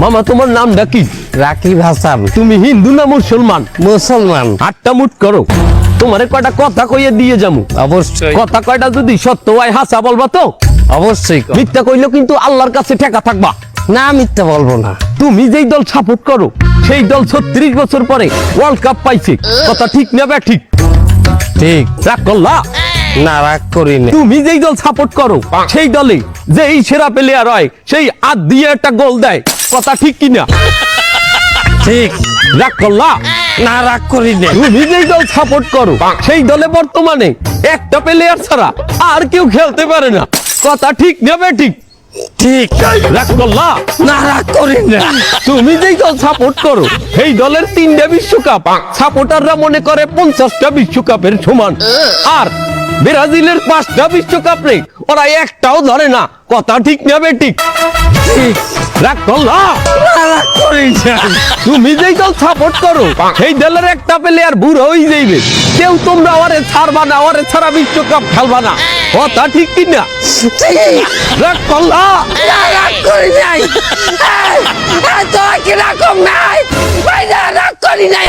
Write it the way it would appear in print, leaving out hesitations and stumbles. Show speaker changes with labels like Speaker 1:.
Speaker 1: মামা তোমার নামটা কি?
Speaker 2: রাকিব হাসান।
Speaker 1: তুমি হিন্দু না মুসলমান?
Speaker 2: মুসলমান।
Speaker 1: আটটা মুট করো, তোমারে কয়টা কথা কইয়ে দিয়ে যামু।
Speaker 2: অবশ্যই
Speaker 1: কথা কয়টা যদি সত্য হয় হাসা বলবা তো?
Speaker 2: অবশ্যই।
Speaker 1: মিথ্যা কইলেও কিন্তু আল্লাহর কাছে ঠেকা থাকবা।
Speaker 2: না মিথ্যা বলবো না।
Speaker 1: তুমি যেই দল সাপোর্ট করো সেই দল 36 বছর পরে ওয়ার্ল্ড কাপ পাইছে, কথা ঠিক না বে ঠিক?
Speaker 2: ঠিক।
Speaker 1: রাগ করলা?
Speaker 2: না রাগ করিনি।
Speaker 1: তুমি যেই দল সাপোর্ট করো সেই দলে যেই সেরা প্লেয়ার হয় সেই আদ দিয়ে একটা গোল দেয়, কথা ঠিক কিনা?
Speaker 2: ঠিক।
Speaker 1: রাগ করলা?
Speaker 2: না রাগ করিনি।
Speaker 1: তুমি যেই দল সাপোর্ট করো সেই দলে বর্তমানে একটা প্লেয়ার ছাড়া আর কেউ খেলতে পারে না, কথা ঠিক না বে ঠিক?
Speaker 2: ঠিক।
Speaker 1: রাগ করলা?
Speaker 2: না রাগ করিনি।
Speaker 1: তুমি যেই দল সাপোর্ট করো সেই দলের 3টা বিশ্বকাপ সাপোর্টাররা মনে করে 50টা বিশ্বকাপের সমান, আর ব্রাজিলের 5টা বিশ্বকাপ রে ওরা একটাও ধরে না, কথা ঠিক না বে ঠিক?
Speaker 2: ঠিক।
Speaker 1: রাগ করলা?
Speaker 2: না রাগ করিনি।
Speaker 1: তুমি যেই দল সাপোর্ট করো সেই দলের একটা প্লেয়ার বুড়ো হয়ে যাইবে, কেউ তোমরা ওরে ছাড়বা না, ওরে ছাড়া বিশ্বকাপ খেলবা না, কথা ঠিক কিনা?
Speaker 2: ঠিক।
Speaker 1: রাগ করলা?
Speaker 2: না রাগ করি নাই। তো কি রকম নাই? রাগ করি নাই।